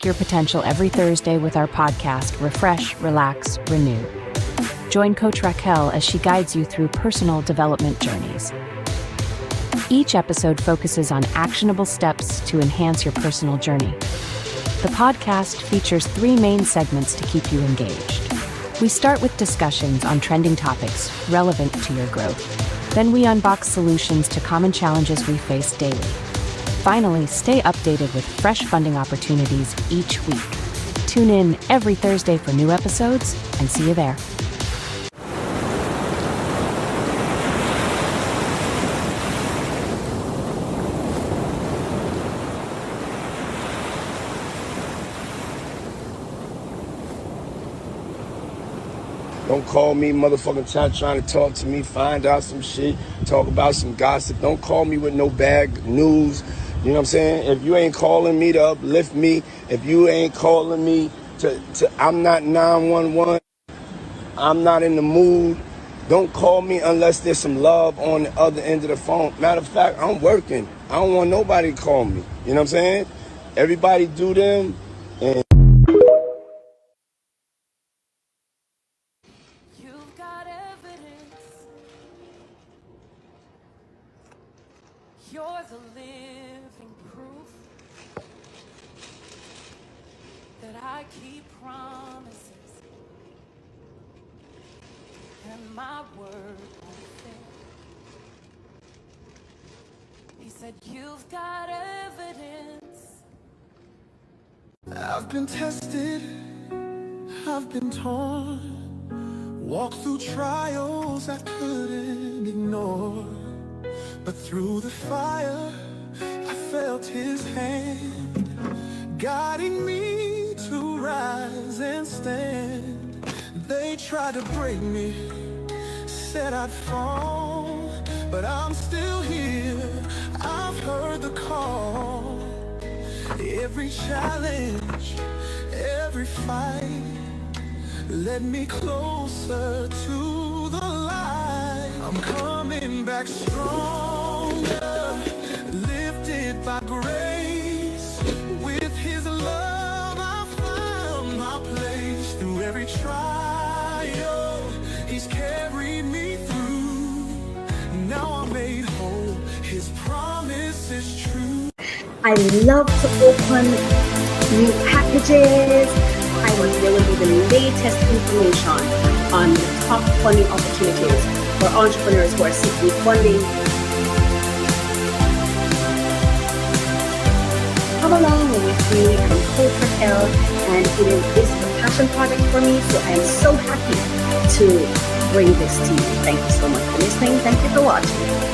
unlock your potential every Thursday with our podcast, Refresh, Relax, Renew. Join Coach Racquel as she guides you through personal development journeys. Each episode focuses on actionable steps to enhance your personal journey. The podcast features 3 main segments to keep you engaged. We start with discussions on trending topics relevant to your growth. Then we unbox solutions to common challenges we face daily. Finally, stay updated with fresh funding opportunities each week. Tune in every Thursday for new episodes, and see you there. Don't call me motherfucking trying to talk to me, find out some shit, talk about some gossip. Don't call me with no bad news. You know what I'm saying? If you ain't calling me to uplift me, if you ain't calling me to I'm not 911, I'm not in the mood, don't call me unless there's some love on the other end of the phone. Matter of fact, I'm working. I don't want nobody to call me. You know what I'm saying? Everybody do them. And you've got evidence. You're the living proof that I keep promises and my word won't fail. He said you've got evidence. I've been tested, I've been torn, walked through trials I couldn't ignore. But through the fire, I felt his hand, guiding me to rise and stand. They tried to break me, said I'd fall, but I'm still here, I've heard the call. Every challenge, every fight led me closer to the light. I'm coming back stronger, lifted by grace. With his love I found my place. Through every trial, he's carried me through. Now I'm made whole, his promise is true. I love to open new packages. There will be the latest information on the top funding opportunities for entrepreneurs who are seeking funding. Come along with me, I'm Coach Racquel, and it is a passion project for me, so I'm so happy to bring this to you. Thank you so much for listening. Thank you for watching.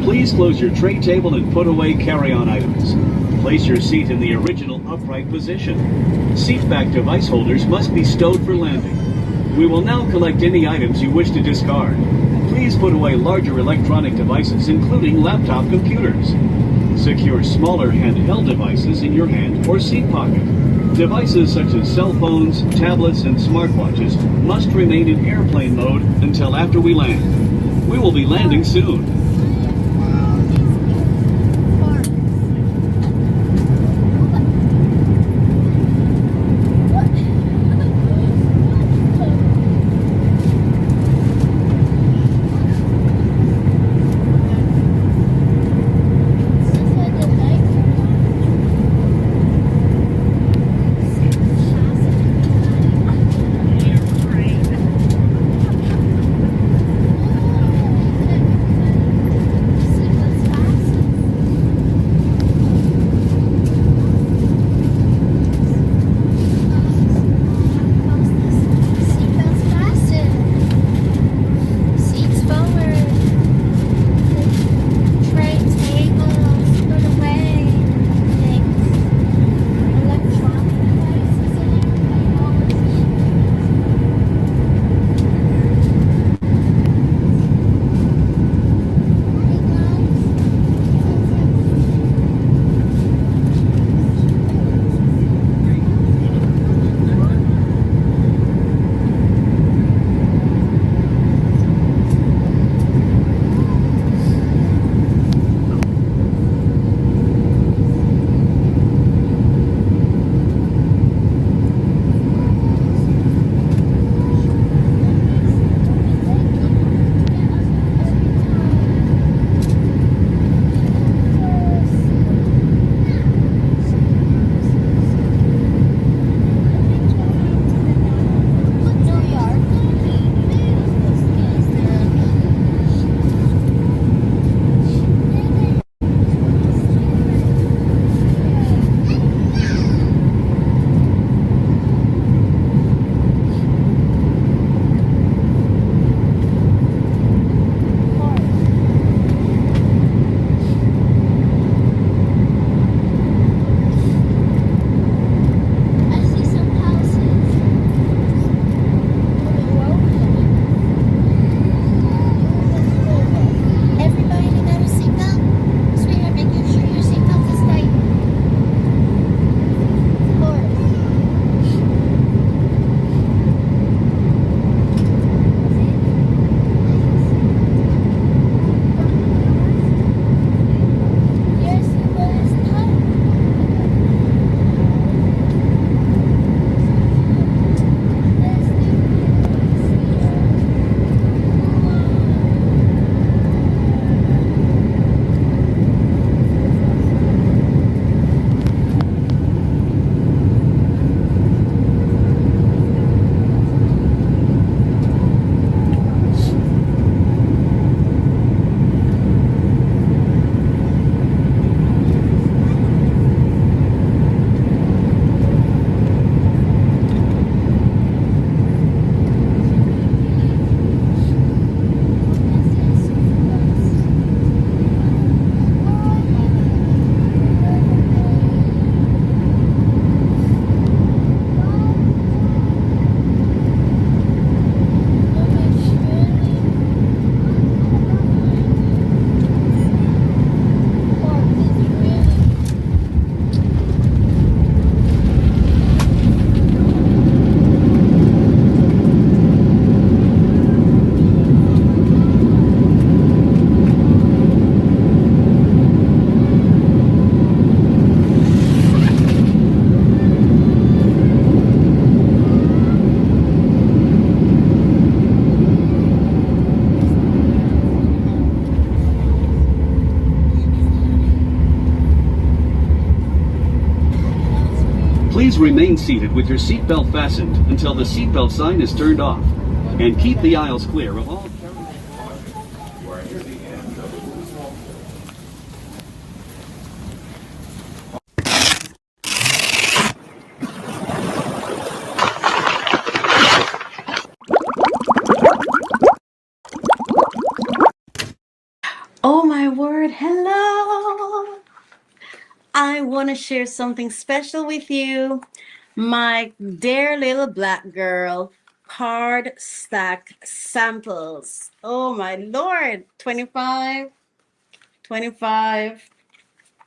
Please close your tray table and put away carry-on items. Place your seat in the original upright position. Seat back device holders must be stowed for landing. We will now collect any items you wish to discard. Please put away larger electronic devices, including laptop computers. Secure smaller handheld devices in your hand or seat pocket. Devices such as cell phones, tablets, and smartwatches must remain in airplane mode until after we land. We will be landing soon. remain seated with your seatbelt fastened until the seatbelt sign is turned off. And keep the aisles clear of all... Oh my word, hello! I want to share something special with you. My dear little black girl card stack samples. Oh my lord, 25, 25,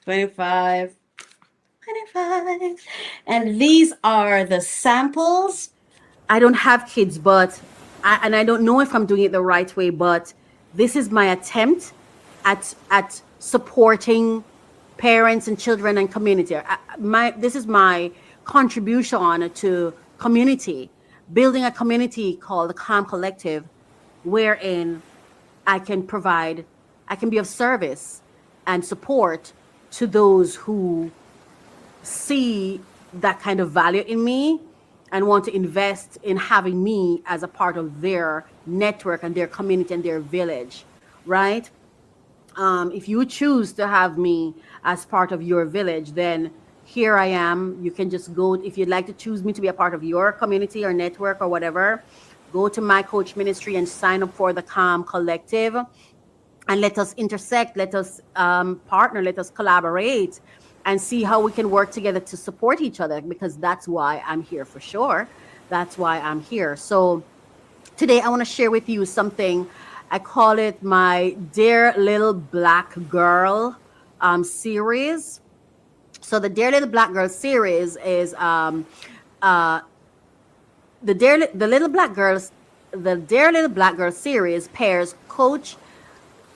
25, 25. And these are the samples. I don't have kids, but I don't know if I'm doing it the right way, but this is my attempt at supporting parents and children and community. This is my contribution to community, building a community called the Calm Collective, wherein I can be of service and support to those who see that kind of value in me and want to invest in having me as a part of their network and their community and their village, right? If you choose to have me as part of your village, then here I am. You can just go, if you'd like to choose me to be a part of your community or network or whatever, go to my coach ministry and sign up for the Calm Collective, and let us intersect, let us partner, let us collaborate and see how we can work together to support each other, because that's why I'm here for sure. That's why I'm here. So today I want to share with you something. I call it my Dear Little Black Girl series. So the Dear Little Black Girl series is the Dear Little Black Girl series pairs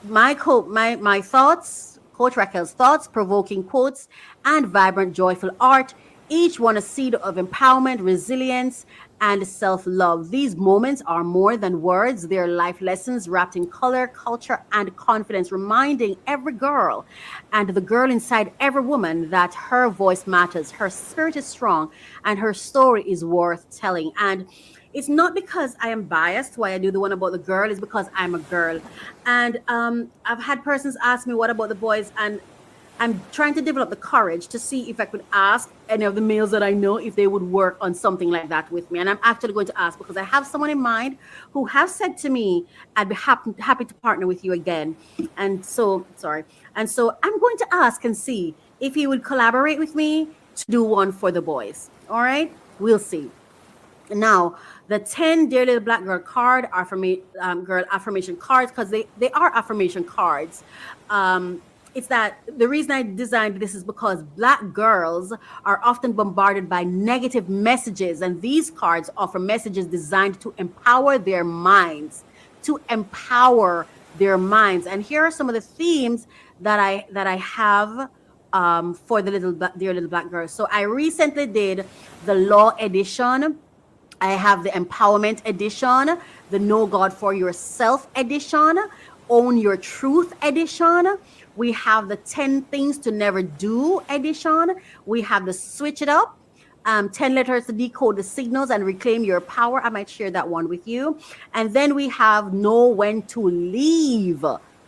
my thoughts, Coach Racquel's thoughts, provoking quotes, and vibrant, joyful art, each one a seed of empowerment, resilience, and self-love. These moments are more than words. They're life lessons wrapped in color, culture, and confidence, reminding every girl and the girl inside every woman that her voice matters, her spirit is strong, and her story is worth telling. And it's not because I am biased why I do the one about the girl, it's because I'm a girl. And I've had persons ask me, what about the boys? And I'm trying to develop the courage to see if I could ask any of the males that I know if they would work on something like that with me. And I'm actually going to ask, because I have someone in mind who has said to me, I'd be happy to partner with you again. And so I'm going to ask and see if he would collaborate with me to do one for the boys. All right, we'll see. Now, the 10 Dear Little Black Girl girl affirmation cards, because they are affirmation cards. It's that the reason I designed this is because Black girls are often bombarded by negative messages, and these cards offer messages designed to empower their minds, And here are some of the themes that I have for the Dear Little Black Girls. So I recently did the Law Edition. I have the Empowerment Edition, the Know God for Yourself Edition, Own Your Truth Edition. We have the 10 Things to Never Do Edition. We have the Switch It Up, 10 letters to decode the signals and reclaim your power. I might share that one with you. And then we have Know When to Leave.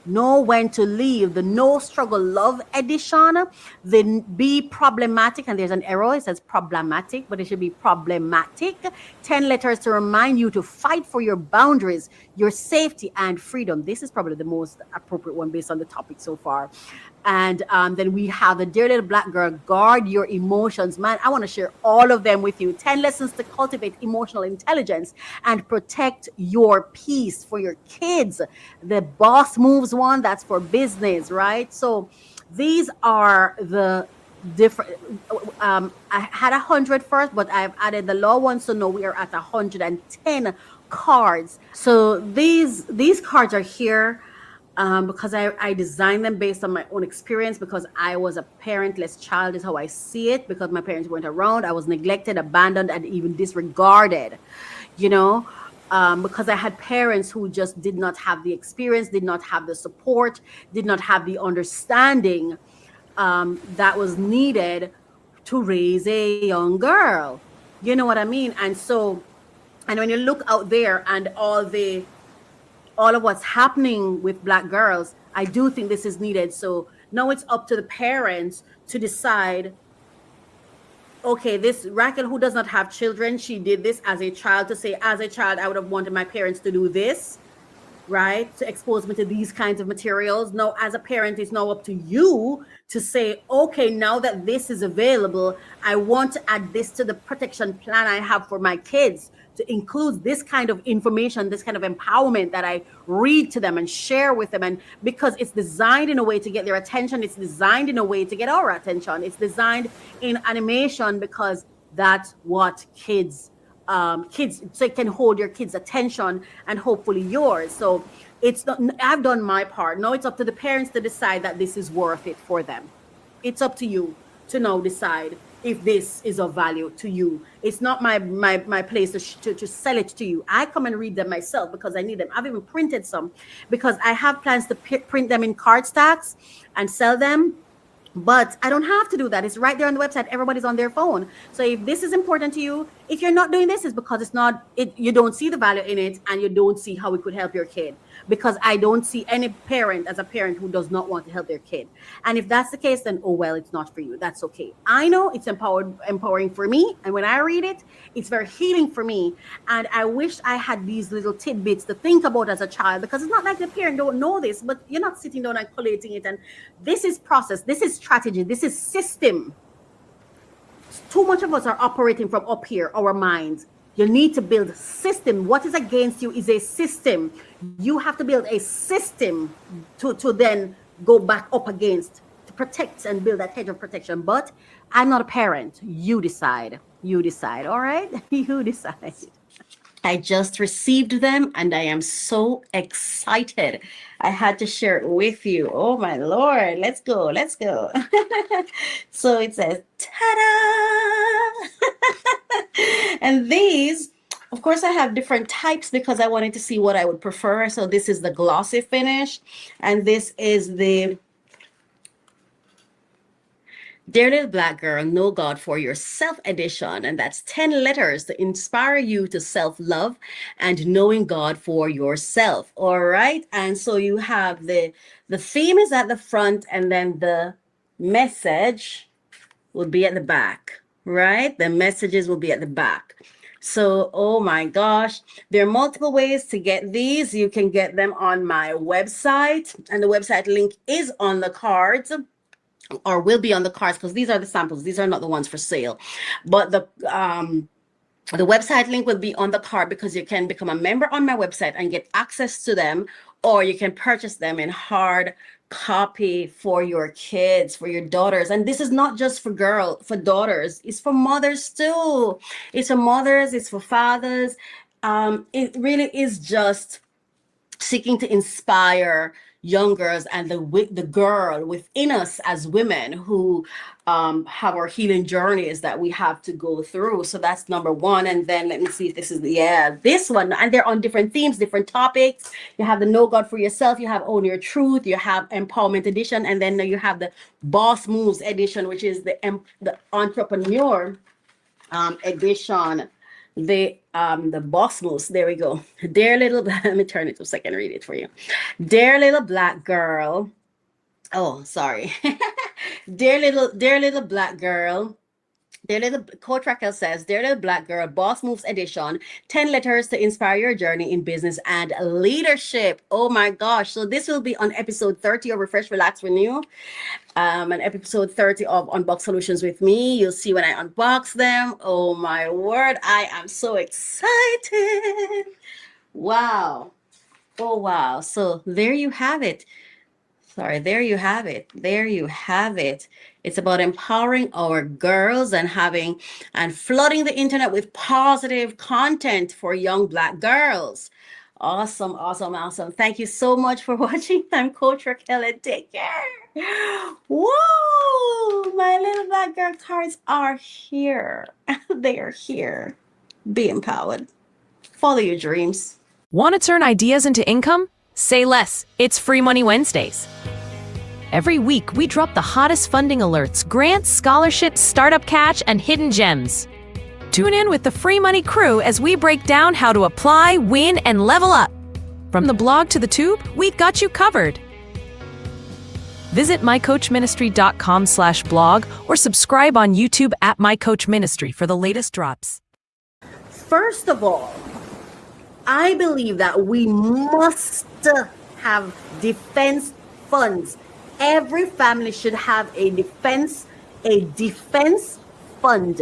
The No Struggle Love Edition, the Be Problematic, and there's an error, it says problematic, but it should be problematic. 10 letters to remind you to fight for your boundaries, your safety, and freedom. This is probably the most appropriate one based on the topic so far. And then we have the Dear Little Black Girl, Guard Your Emotions. Man, I want to share all of them with you. 10 lessons to cultivate emotional intelligence and protect your peace for your kids. The Boss Moves one, that's for business, right? So these are the different. I had 100 first, but I've added the law one, so now we are at 110 cards. So these cards are here because I designed them based on my own experience, because I was a parentless child is how I see it, because my parents weren't around. I was neglected, abandoned, and even disregarded, because I had parents who just did not have the experience, did not have the support, did not have the understanding that was needed to raise a young girl. You know what I mean? And so, and when you look out there and all of what's happening with Black girls, I do think this is needed. So now it's up to the parents to decide, okay, this Racquel, who does not have children, she did this as a child, to say, as a child, I would have wanted my parents to do this, right? To expose me to these kinds of materials. Now, as a parent, it's now up to you to say, okay, now that this is available, I want to add this to the protection plan I have for my kids, to include this kind of information, this kind of empowerment that I read to them and share with them. And because it's designed in a way to get their attention, it's designed in a way to get our attention. It's designed in animation because that's what kids so it can hold your kids' attention and hopefully yours. So it's not, I've done my part. Now it's up to the parents to decide that this is worth it for them. It's up to you to now decide if this is of value to you. It's not my place to sell it to you. I come and read them myself because I need them. I've even printed some because I have plans to print them in card stacks and sell them. But I don't have to do that. It's right there on the website. Everybody's on their phone. So if this is important to you, if you're not doing this, it's because you don't see the value in it and you don't see how it could help your kid. Because I don't see any parent as a parent who does not want to help their kid. And if that's the case, then, oh, well, it's not for you. That's okay. I know it's empowering for me. And when I read it, it's very healing for me. And I wish I had these little tidbits to think about as a child, because it's not like the parent don't know this, but you're not sitting down and collating it. And this is process. This is strategy. This is system. Too much of us are operating from up here, our minds. You need to build a system. What is against you is a system. You have to build a system to then go back up against, to protect and build that hedge of protection. But I'm not a parent. You decide. You decide. All right? You decide. I just received them and I am so excited. I had to share it with you. Oh my Lord. Let's go. Let's go. So it says, ta-da! And these, of course, I have different types because I wanted to see what I would prefer. So this is the glossy finish and this is the Dear Little Black Girl, Know God for Yourself edition. And that's 10 letters to inspire you to self-love and knowing God for yourself. All right. And so you have the theme is at the front and then the message will be at the back, right? The messages will be at the back. So, oh my gosh, there are multiple ways to get these. You can get them on my website and the website link is on the cards. Or will be on the cards because these are the samples. These are not the ones for sale. But the website link will be on the card because you can become a member on my website and get access to them, or you can purchase them in hard copy for your kids, for your daughters. And this is not just for daughters. It's for mothers too. It's for mothers. It's for fathers. It really is just seeking to inspire young girls and the girl within us as women who have our healing journeys that we have to go through. So that's number one. And then let me see if this is this one. And they're on different themes, different topics. You have the Know God for Yourself. You have Own Your Truth. You have Empowerment Edition. And then you have the Boss Moves Edition, which is the Entrepreneur edition. The Boss Moves. There we go. Dear little, let me turn it to a second, read it for you. Dear little black girl. Oh, sorry. Dear little black girl. Dear little, Coach Racquel says, Dear Little Black Girl, Boss Moves Edition, 10 letters to inspire your journey in business and leadership. Oh my gosh. So this will be on episode 30 of Refresh, Relax, Renew. And episode 30 of Unbox Solutions with me. You'll see when I unbox them. Oh my word. I am so excited. Wow. Oh, wow. So there you have it. Sorry, there you have it. There you have it. It's about empowering our girls and flooding the internet with positive content for young black girls. Awesome, awesome, awesome. Thank you so much for watching. I'm Coach Racquel and take care. Whoa, my little black girl cards are here. They are here. Be empowered. Follow your dreams. Want to turn ideas into income? Say less. It's Free Money Wednesdays. Every week, we drop the hottest funding alerts, grants, scholarships, startup catch, and hidden gems. Tune in with the Free Money crew as we break down how to apply, win, and level up. From the blog to the tube, we've got you covered. Visit mycoachministry.com/blog or subscribe on YouTube at mycoachministry for the latest drops. First of all, I believe that we must have defense funds. Every family should have a defense fund.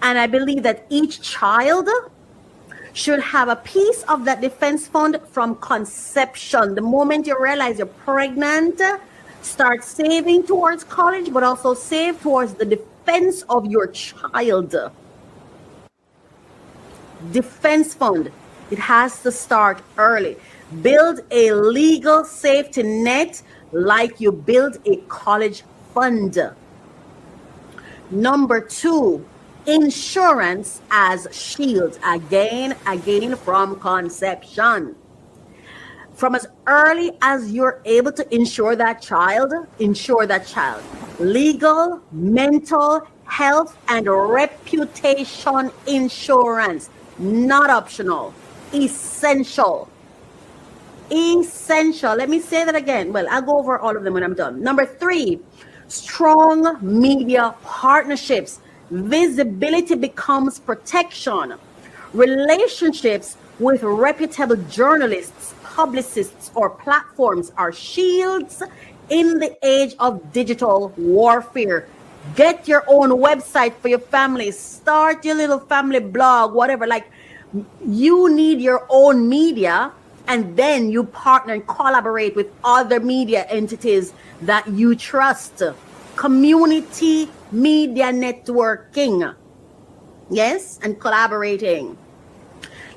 And I believe that each child should have a piece of that defense fund from conception. The moment you realize you're pregnant, start saving towards college, but also save towards the defense of your child. Defense fund. It has to start early. Build a legal safety net like you build a college fund. Number 2, insurance as shield. Again, from conception. From as early as you're able to insure that child. Legal, mental, health, and reputation insurance. Not optional. Essential. Let me say that again. Well, I'll go over all of them when I'm done. Number 3, strong media partnerships. Visibility becomes protection. Relationships with reputable journalists, publicists, or platforms are shields in the age of digital warfare. Get your own website for your family. Start your little family blog, whatever. Like, you need your own media, and then you partner and collaborate with other media entities that you trust. Community media networking. Yes, and collaborating.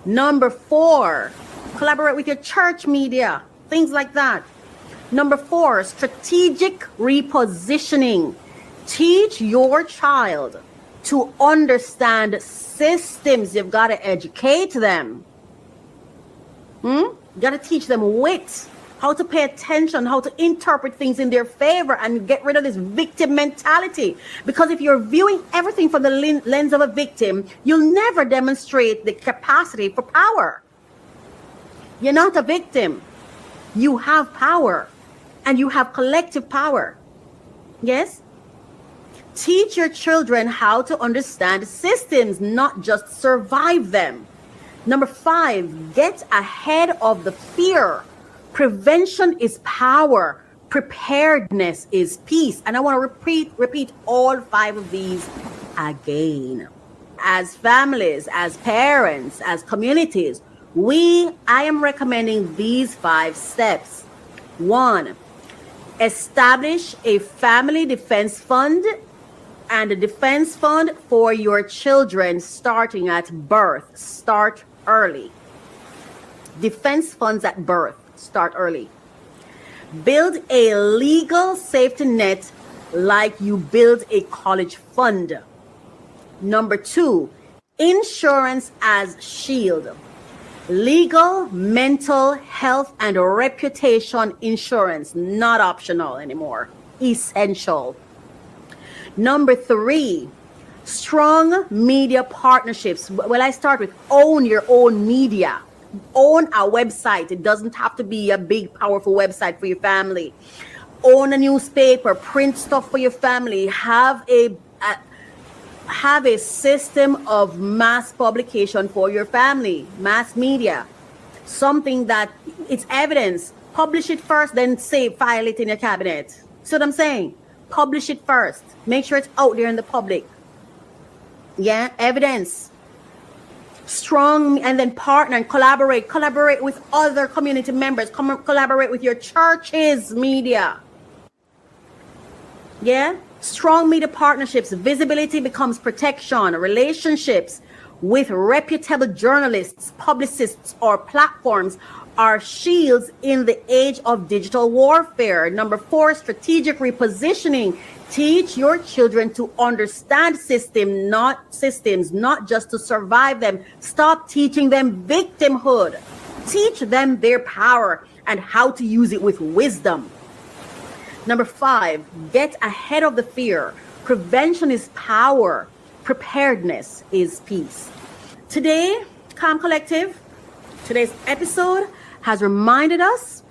Number 4, collaborate with your church media, things like that. Number 4, strategic repositioning. Teach your child to understand systems. You've got to educate them. You got to teach them wit, how to pay attention, how to interpret things in their favor, and get rid of this victim mentality. Because if you're viewing everything from the lens of a victim, you'll never demonstrate the capacity for power. You're not a victim. You have power, and you have collective power. Yes? Teach your children how to understand systems, not just survive them. Number 5, get ahead of the fear. Prevention is power. Preparedness is peace. And I want to repeat all 5 of these again. As families, as parents, as communities, I am recommending these 5 steps. 1, establish a family defense fund and a defense fund for your children starting at birth. Start early. Defense funds at birth. Start early. Build a legal safety net like you build a college fund. Number 2, insurance as shield. Legal, mental, health, and reputation insurance. Not optional anymore. Essential. Number 3, strong media partnerships. Well, I start with own your own media. Own a website. It doesn't have to be a big, powerful website for your family. Own a newspaper. Print stuff for your family. Have a system of mass publication for your family. Mass media. Something that it's evidence. Publish it first, then file it in your cabinet. See what I'm saying? Publish it first. Make sure it's out there in the public. Yeah, evidence. Strong, and then partner and collaborate. Collaborate with other community members. Collaborate with your church's media. Yeah, strong media partnerships. Visibility becomes protection. Relationships with reputable journalists, publicists, or platforms are shields in the age of digital warfare. Number 4, strategic repositioning. Teach your children to understand systems, not just to survive them. Stop teaching them victimhood. Teach them their power and how to use it with wisdom. Number 5, get ahead of the fear. Prevention is power. Preparedness is peace. Today, Calm Collective, today's episode has reminded us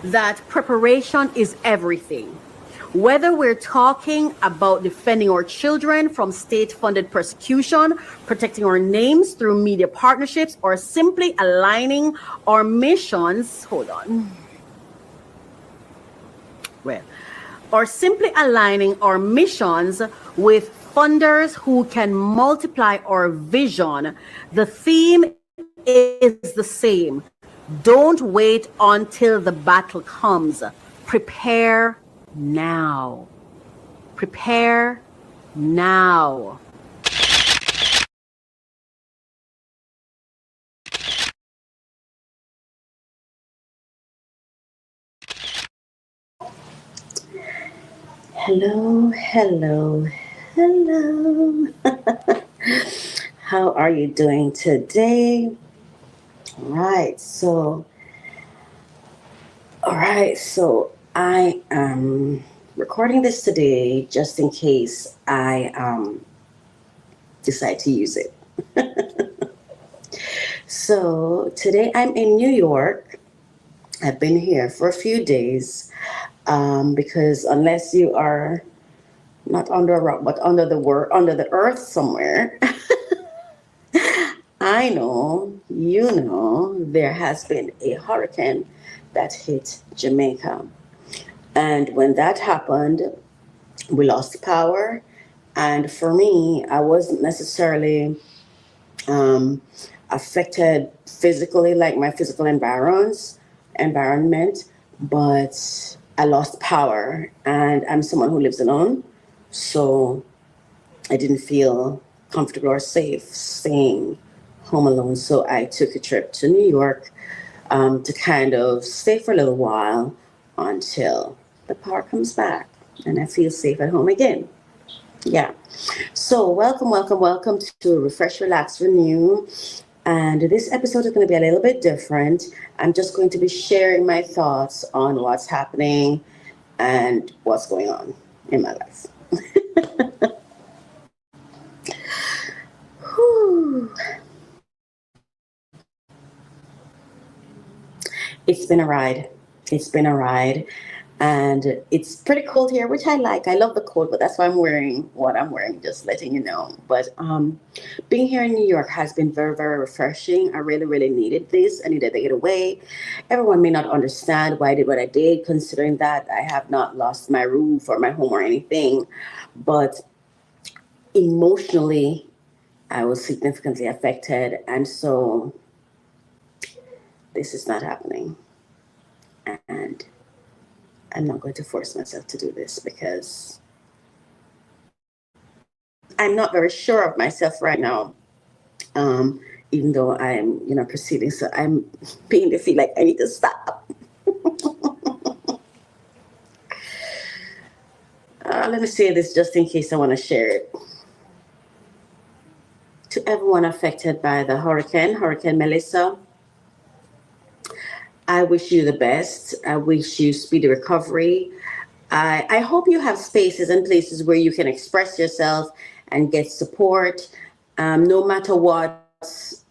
that preparation is everything. Whether we're talking about defending our children from state-funded persecution, protecting our names through media partnerships, or simply aligning our missions, or simply aligning our missions with funders who can multiply our vision, the theme is the same. Don't wait until the battle comes. Prepare now. Prepare now. Hello, hello, hello. How are you doing today? All right, so I am recording this today just in case I decide to use it. So today I'm in New York. I've been here for a few days because unless you are not under a rock but under the earth somewhere, I know, you know, there has been a hurricane that hit Jamaica. And when that happened, we lost power. And for me, I wasn't necessarily affected physically, like my physical environment, but I lost power. And I'm someone who lives alone. So I didn't feel comfortable or safe staying home alone. So I took a trip to New York to kind of stay for a little while until the power comes back and I feel safe at home again. Yeah. So welcome to Refresh, Relax, Renew. And this episode is going to be a little bit different. I'm just going to be sharing my thoughts on what's happening and what's going on in my life. Whew. It's been a ride. And it's pretty cold here, which I like. I love the cold, but that's why I'm wearing what I'm wearing, just letting you know. But being here in New York has been very, very refreshing. I really, really needed this. I needed to get away. Everyone may not understand why I did what I did, considering that I have not lost my roof or my home or anything. But emotionally, I was significantly affected. And so this is not happening. And I'm not going to force myself to do this because I'm not very sure of myself right now. Even though I'm, proceeding, so I'm beginning to feel like I need to stop. Let me say this just in case I want to share it. To everyone affected by the Hurricane Melissa, I wish you the best. I wish you speedy recovery. I hope you have spaces and places where you can express yourself and get support, no matter what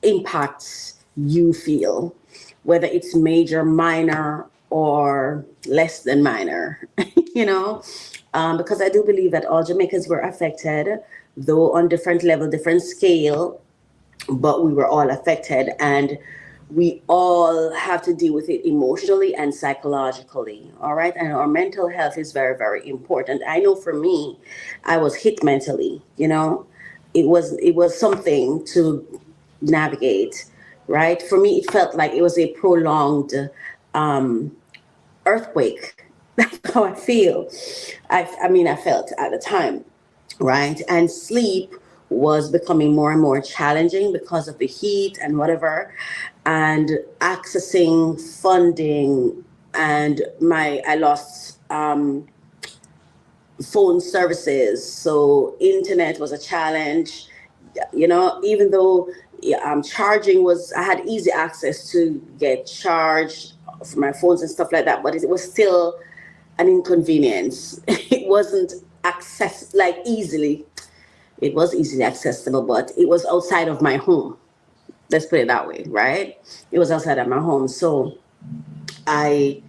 impacts you feel, whether it's major, minor, or less than minor, because I do believe that all Jamaicans were affected, though on different level, different scale, but we were all affected. And we all have to deal with it emotionally and psychologically. All right. And our mental health is very, very important. I know for me, I was hit mentally, it was something to navigate. Right. For me, it felt like it was a prolonged earthquake. That's how I feel. I felt at the time. Right. And sleep was becoming more and more challenging because of the heat and whatever, and accessing funding, and I lost phone services, so internet was a challenge, even though charging I had easy access to get charged for my phones and stuff like that, but it was still an inconvenience. It wasn't easily. It was easily accessible, but it was outside of my home. Let's put it that way, right? It was outside of my home, so I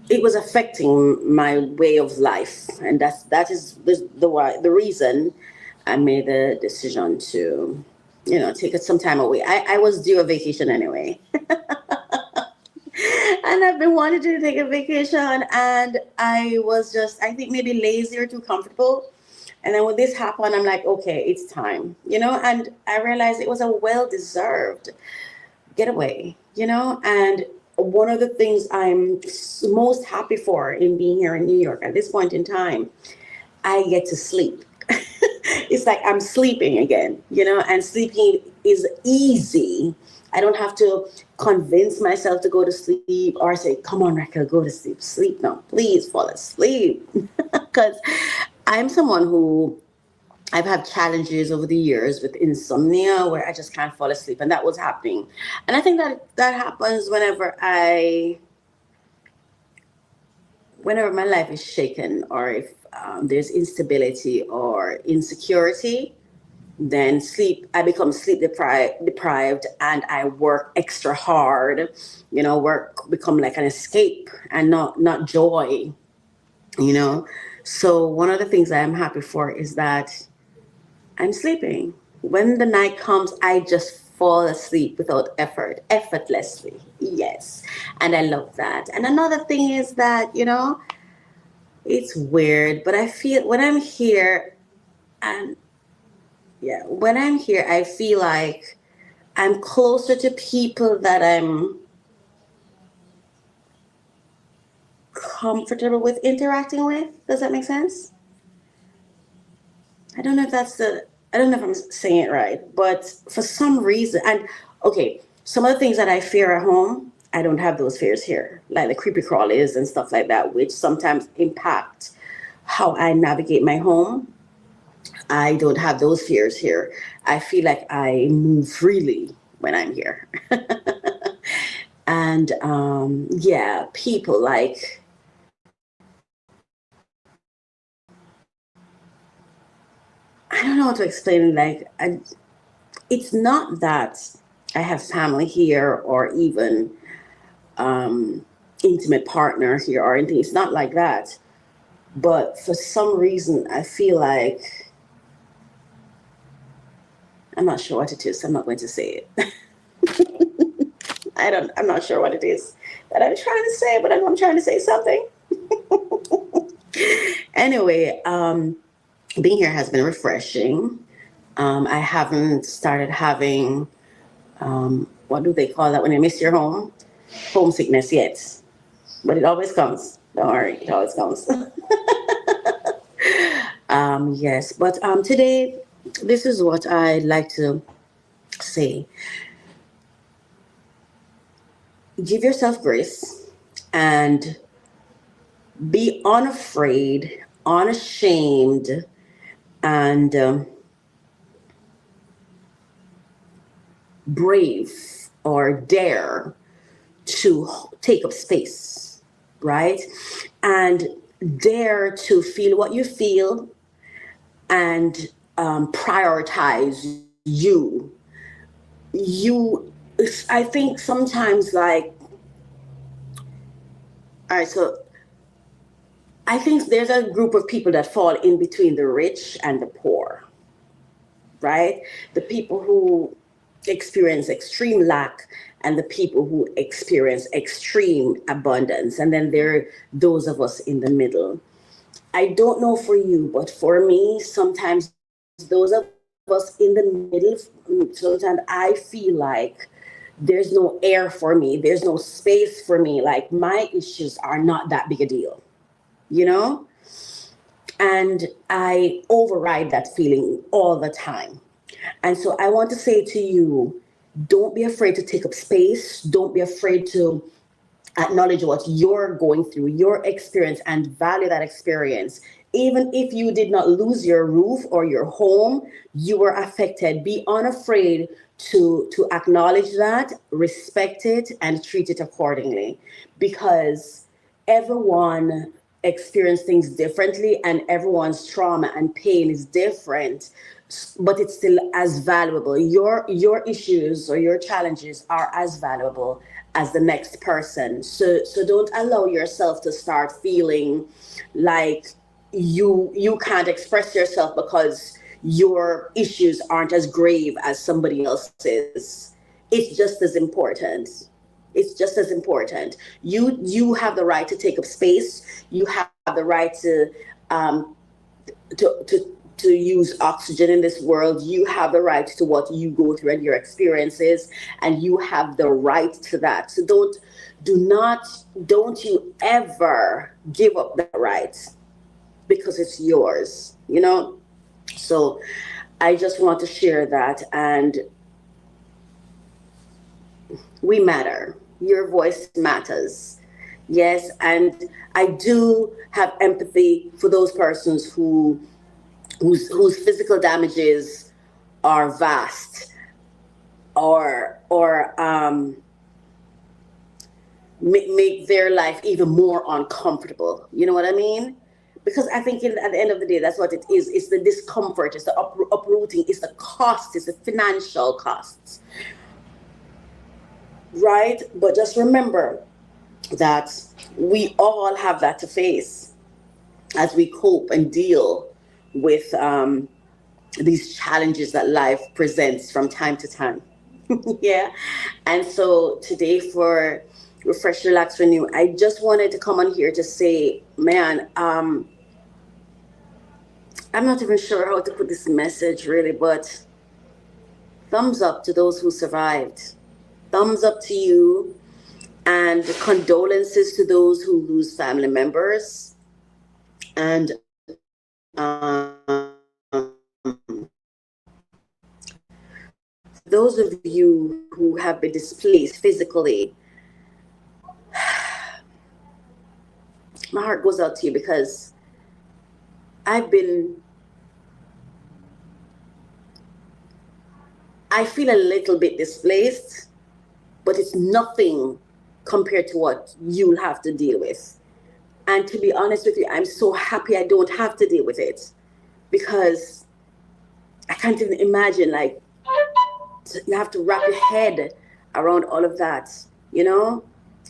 it was affecting my way of life, and that is the reason I made the decision to, take some time away. I was due a vacation anyway, and I've been wanting to take a vacation, and I was just, I think, maybe lazy or too comfortable. And then when this happened, I'm like, okay, it's time, and I realized it was a well-deserved getaway, and one of the things I'm most happy for in being here in New York at this point in time, I get to sleep. It's like I'm sleeping again, and sleeping is easy. I don't have to convince myself to go to sleep or say, come on, Racquel, go to sleep. Sleep now, please fall asleep. Because I'm someone who, I've had challenges over the years with insomnia where I just can't fall asleep, and that was happening. And I think that happens whenever my life is shaken, or if there's instability or insecurity, then I become sleep deprived, and I work extra hard. Work become like an escape and not joy. So one of the things I am happy for is that I'm sleeping. When the night comes, I just fall asleep without effort, effortlessly. Yes. And I love that. And another thing is that, it's weird, but I feel when I'm here, and yeah, when I'm here, I feel like I'm closer to people that I'm comfortable with interacting with. Does that make sense? I don't know if I don't know if I'm saying it right, but for some reason, and okay, some of the things that I fear at home, I don't have those fears here, like the creepy crawlies and stuff like that, which sometimes impact how I navigate my home. I don't have those fears here. I feel like I move freely when I'm here. And yeah, people like, I don't know how to explain it. It's not that I have family here or even intimate partner here or anything. It's not like that. But for some reason, I feel like, I'm not sure what it is. I'm not going to say it. I'm not sure what it is that I'm trying to say, but I know I'm trying to say something. Anyway, being here has been refreshing. I haven't started having, what do they call that when you miss your home? Homesickness yet. But it always comes. Don't worry, it always comes. Yes, but today, this is what I'd like to say. Give yourself grace and be unafraid, unashamed, and brave or dare to take up space, right? And dare to feel what you feel and prioritize you. I think sometimes, like, all right, so I think there's a group of people that fall in between the rich and the poor, right? The people who experience extreme lack and the people who experience extreme abundance. And then there are those of us in the middle. I don't know for you, but for me, sometimes those of us in the middle, sometimes I feel like there's no air for me. There's no space for me. Like, my issues are not that big a deal, you know? And I override that feeling all the time. And so I want to say to you, don't be afraid to take up space. Don't be afraid to acknowledge what you're going through, your experience, and value that experience. Even if you did not lose your roof or your home, you were affected. Be unafraid to acknowledge that, respect it, and treat it accordingly. Because everyone experience things differently, and everyone's trauma and pain is different, but it's still as valuable. Your issues or your challenges are as valuable as the next person. So don't allow yourself to start feeling like you can't express yourself because your issues aren't as grave as somebody else's. It's just as important. It's just as important. You have the right to take up space. You have the right um, to use oxygen in this world. You have the right to what you go through and your experiences, and you have the right to that. So don't you ever give up that right, because it's yours, you know? So I just want to share that. And we matter. Your voice matters. Yes, and I do have empathy for those persons whose physical damages are vast, or make their life even more uncomfortable. You know what I mean? Because I think at the end of the day, that's what it is. It's the discomfort, it's the uprooting, it's the cost, it's the financial costs, right? But just remember that we all have that to face as we cope and deal with these challenges that life presents from time to time. Yeah. And so today, for Refresh, Relax, Renew, I just wanted to come on here to say, man, I'm not even sure how to put this message really, but thumbs up to those who survived. Thumbs up to you, and condolences to those who lose family members. And those of you who have been displaced physically, my heart goes out to you, because I feel a little bit displaced, but it's nothing compared to what you'll have to deal with. And to be honest with you, I'm so happy I don't have to deal with it, because I can't even imagine, like, you have to wrap your head around all of that, you know?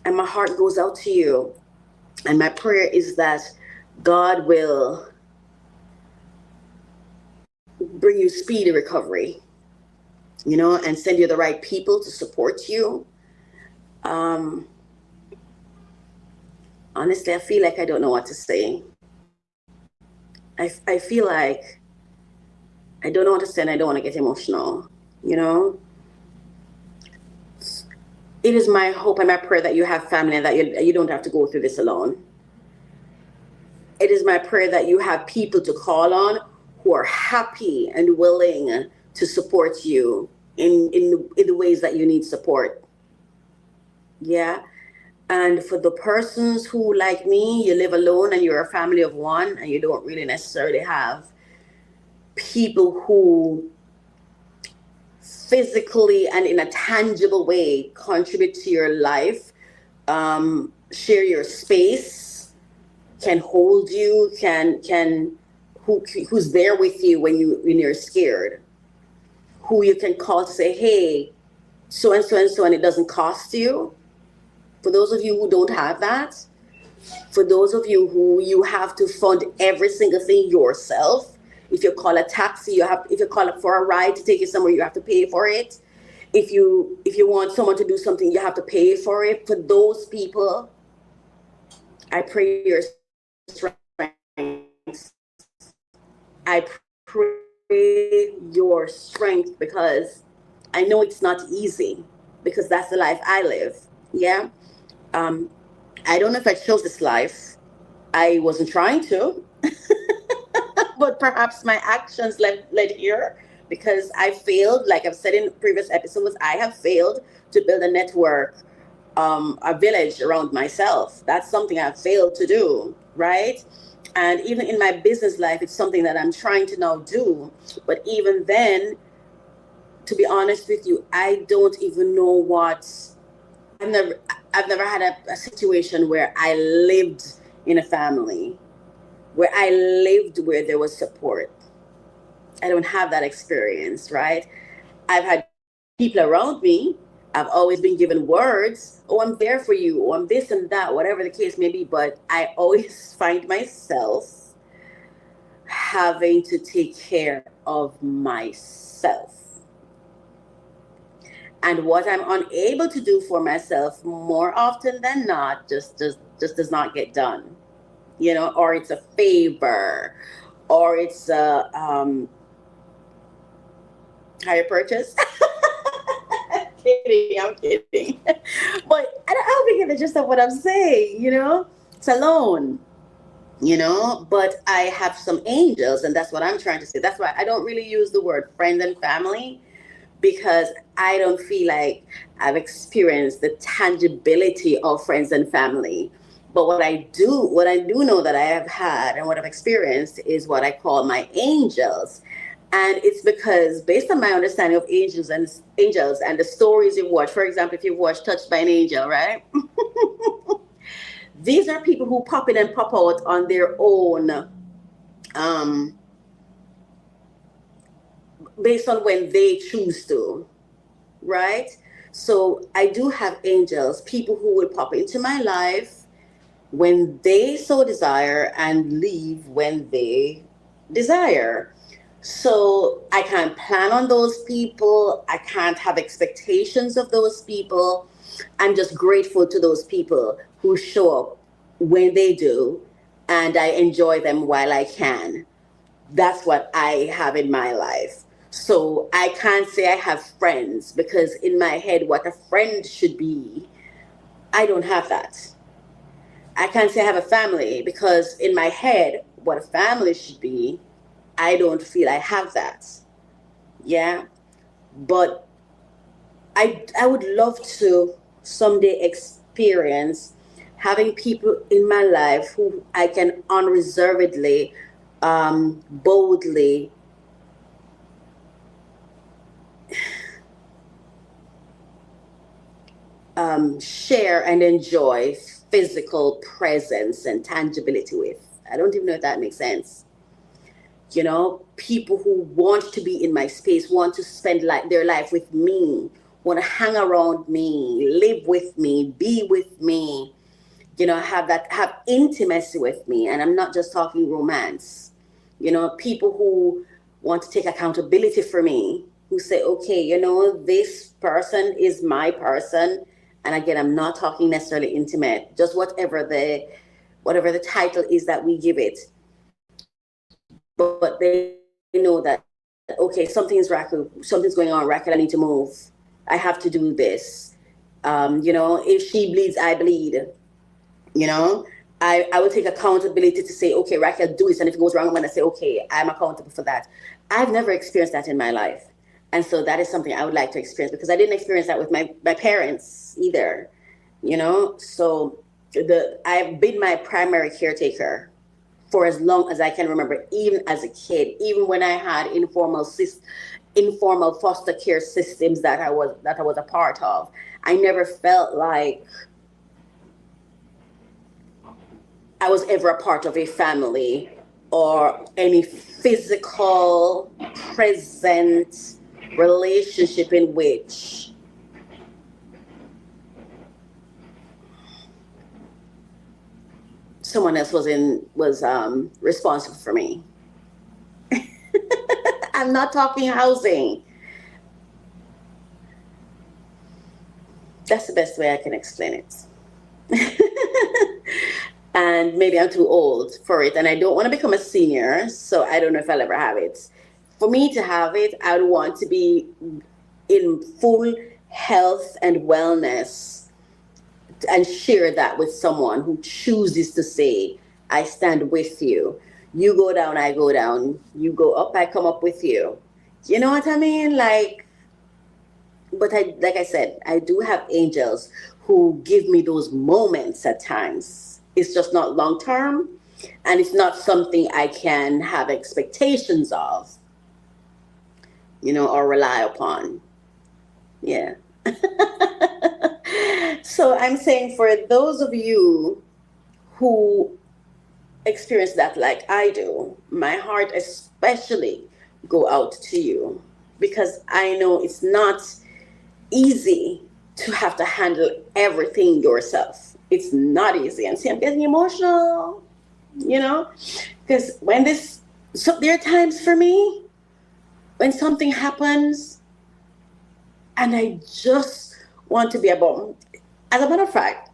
And my heart goes out to you. And my prayer is that God will bring you speedy recovery, you know, and send you the right people to support you. Honestly, I feel like I don't know what to say. I feel like I don't know what to say, and I don't want to get emotional, you know? It is my hope and my prayer that you have family and that you don't have to go through this alone. It is my prayer that you have people to call on who are happy and willing to support you in the ways that you need support. Yeah. And for the persons who, like me, you live alone and you're a family of one and you don't really necessarily have people who physically and in a tangible way contribute to your life, share your space, can hold you, who's there with you when you're scared, who you can call to say, hey, so and so and so, and it doesn't cost you. For those of you who don't have that, for those of you who you have to fund every single thing yourself, if you call a taxi, if you call for a ride to take you somewhere, you have to pay for it. If you want someone to do something, you have to pay for it. For those people, I pray your strength. I pray your strength, because I know it's not easy, because that's the life I live. Yeah. I don't know if I chose this life. I wasn't trying to, but perhaps my actions led here, because I failed. Like I've said in previous episodes, I have failed to build a network, a village around myself. That's something I've failed to do, right? And even in my business life, it's something that I'm trying to now do. But even then, to be honest with you, I don't even know I've never had a situation where I lived in a family, where there was support. I don't have that experience, right? I've had people around me. I've always been given words. Oh, I'm there for you. Oh, I'm this and that, whatever the case may be. But I always find myself having to take care of myself. And what I'm unable to do for myself more often than not just does not get done. Or it's a favor, or it's a higher purchase. I'm kidding. But I don't think it's just what I'm saying, It's alone, But I have some angels, and that's what I'm trying to say. That's why I don't really use the word friend and family, because I don't feel like I've experienced the tangibility of friends and family. But what I do know that I have had and what I've experienced is what I call my angels. And it's because, based on my understanding of angels and the stories you watch, for example, if you watch Touched by an Angel, right? These are people who pop in and pop out on their own, based on when they choose to, right? So I do have angels, people who will pop into my life when they so desire and leave when they desire. So I can't plan on those people. I can't have expectations of those people. I'm just grateful to those people who show up when they do, and I enjoy them while I can. That's what I have in my life. So I can't say I have friends, because in my head, what a friend should be, I don't have that. I can't say I have a family, because in my head, what a family should be, I don't feel I have that. Yeah. But I would love to someday experience having people in my life who I can unreservedly, boldly share and enjoy physical presence and tangibility with. I don't even know if that makes sense. People who want to be in my space, want to spend their life with me, want to hang around me, live with me, be with me, have intimacy with me. And I'm not just talking romance. People who want to take accountability for me, who say, okay, this person is my person. And again, I'm not talking necessarily intimate, just whatever the title is that we give it. But they know that, okay, something's going on, Racquel, I need to move. I have to do this. If she bleeds, I bleed. I will take accountability to say, okay, Racquel, do this. And if it goes wrong, I'm going to say, okay, I'm accountable for that. I've never experienced that in my life. And so that is something I would like to experience, because I didn't experience that with my parents either, So I've been my primary caretaker for as long as I can remember, even as a kid, even when I had informal foster care systems that I was a part of. I never felt like I was ever a part of a family or any physical, present relationship in which someone else was responsible for me. I'm not talking housing. That's the best way I can explain it. And maybe I'm too old for it, and I don't want to become a senior, so I don't know if I'll ever have it. For me to have it, I would want to be in full health and wellness and share that with someone who chooses to say, I stand with you. You go down, I go down. You go up, I come up with you. You know what I mean? Like I said, I do have angels who give me those moments at times. It's just not long term, and it's not something I can have expectations of, or rely upon. Yeah. So I'm saying for those of you who experience that like I do, my heart especially go out to you because I know it's not easy to have to handle everything yourself. It's not easy. And see, I'm getting emotional, you know, because when this, so there are times for me when something happens and I just want to be a bum. As a matter of fact,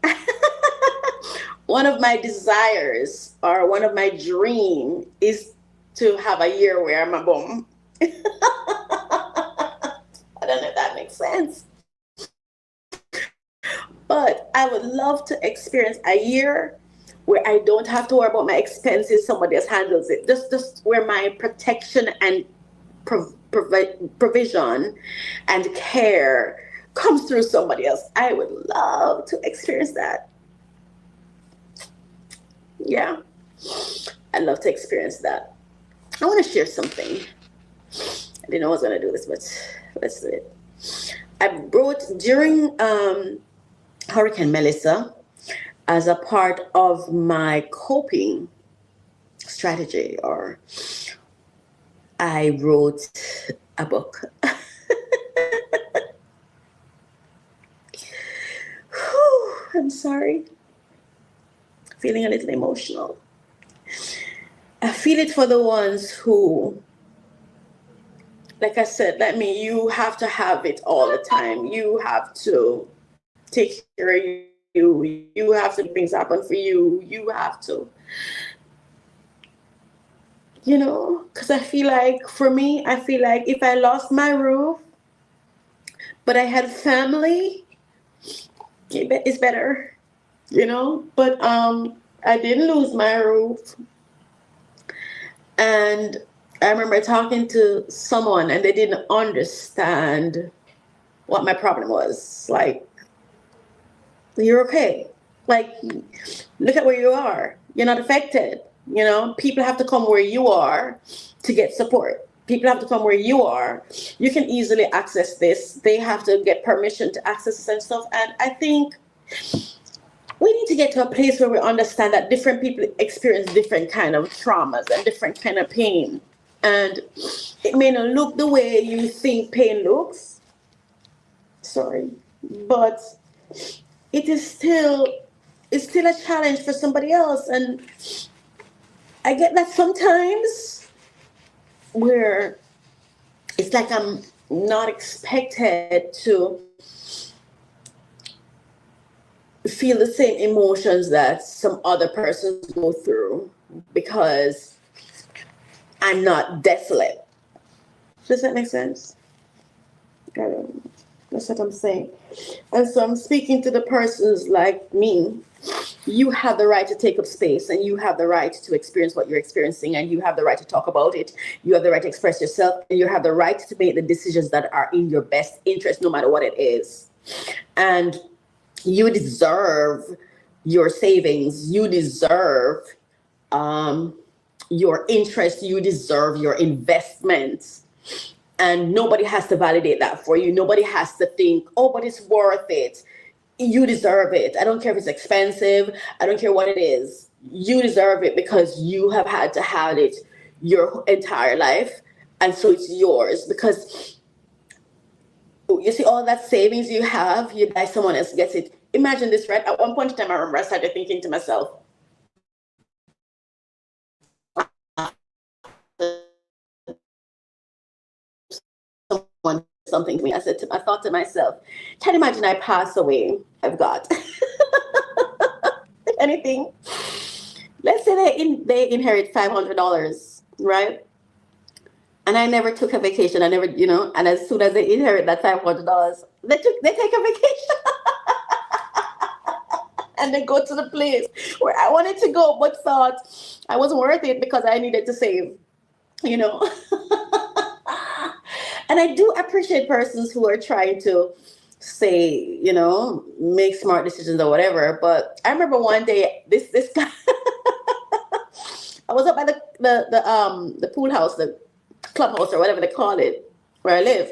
one of my desires or one of my dream is to have a year where I'm a bum. I don't know if that makes sense. But I would love to experience a year where I don't have to worry about my expenses, somebody else handles it. Just where my protection and provision and care comes through somebody else. I would love to experience that. Yeah, I'd love to experience that. I want to share something. I didn't know I was going to do this, but let's do it. I wrote during Hurricane Melissa as a part of my coping strategy, or I wrote a book. I'm sorry. Feeling a little emotional. I feel it for the ones who, like I said, like me, you have to have it all the time. You have to take care of you. You have to make things happen for you. You have to, you know, because I feel like, for me, I feel like if I lost my roof, but I had family, it's better, you know. But I didn't lose my roof. And I remember talking to someone and they didn't understand what my problem was. Like, you're okay. Like, look at where you are. You're not affected. You know, people have to come where you are to get support. People have to come where you are. You can easily access this. They have to get permission to access this and stuff. And I think we need to get to a place where we understand that different people experience different kind of traumas and different kind of pain. And it may not look the way you think pain looks. Sorry. But it's still a challenge for somebody else. And I get that sometimes where it's like I'm not expected to feel the same emotions that some other persons go through because I'm not desolate. Does that make sense? That's what I'm saying. And so I'm speaking to the persons like me. You have the right to take up space, and you have the right to experience what you're experiencing, and you have the right to talk about it. You have the right to express yourself, and you have the right to make the decisions that are in your best interest, no matter what it is. And you deserve your savings. You deserve your interest. You deserve your investments. And nobody has to validate that for you. Nobody has to think, oh, but it's worth it. You deserve it. I don't care if it's expensive. I don't care what it is. You deserve it because you have had to have it your entire life. And so it's yours, because you see all that savings you have, you die, someone else gets it. Imagine this, right? At one point in time, I remember I started thinking to myself, someone something to me. I thought to myself, can you imagine I pass away? I've got anything. Let's say they inherit $500, right? And I never took a vacation. I never, you know, and as soon as they inherit that $500, they take a vacation. And they go to the place where I wanted to go, but thought I wasn't worth it because I needed to save, you know. And I do appreciate persons who are trying to say, you know, make smart decisions or whatever. But I remember one day, this guy, I was up by the pool house, the clubhouse or whatever they call it, where I live.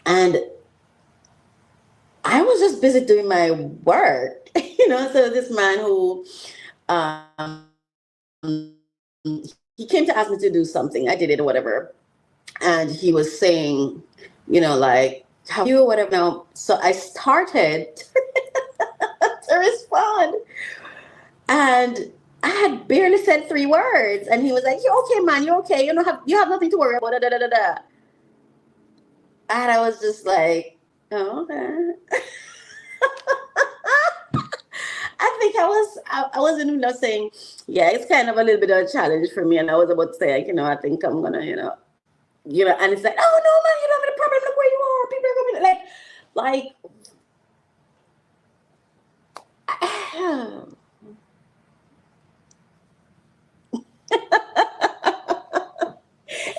And I was just busy doing my work, So this man who, um, he came to ask me to do something. I did it or whatever, and he was saying, like, how are you or whatever. Now, so I started to respond, and I had barely said 3 words, and he was like, "You're okay, man. You're okay. You have nothing to worry about." Da, da, da, da, da. And I was just like, "Oh, okay." I think I wasn't even saying, yeah, it's kind of a little bit of a challenge for me, and I was about to say, like, I think I'm gonna, and it's like, oh no, man, you don't have any problem. Look where you are. People are gonna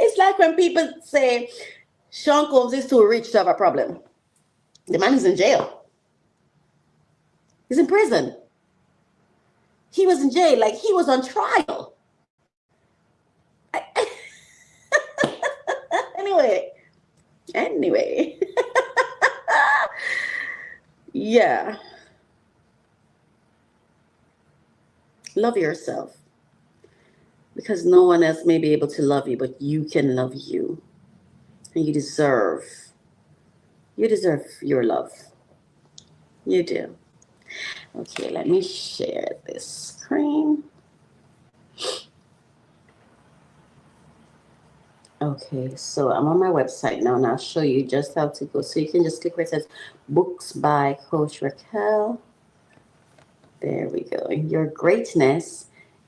it's like when people say Sean Combs is too rich to have a problem. The man is in jail. He's in prison. He was in jail, like he was on trial. Anyway. Yeah. Love yourself. Because no one else may be able to love you, but you can love you. And you deserve your love. You do. Okay, let me share this screen. Okay, so I'm on my website now, and I'll show you just how to go. So you can just click where it says Books by Coach Racquel. There we go. Your greatness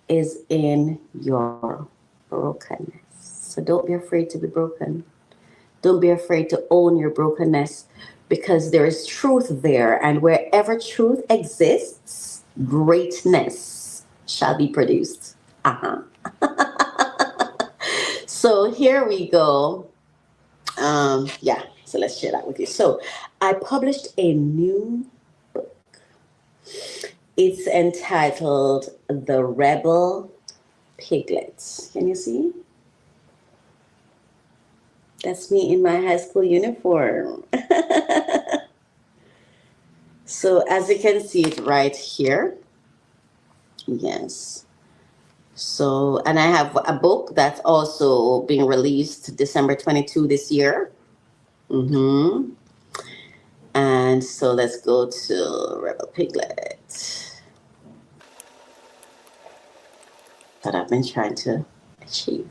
is in your brokenness. So don't be afraid to be broken. Don't be afraid to own your brokenness, because there is truth there. And wherever truth exists, greatness shall be produced. So here we go. Yeah, so let's share that with you. So I published a new book. It's entitled The Rebel Piglet. Can you see? That's me in my high school uniform. So as you can see it right here. Yes. So, and I have a book that's also being released December 22 this year. And so let's go to Rebel Piglet. That I've been trying to achieve.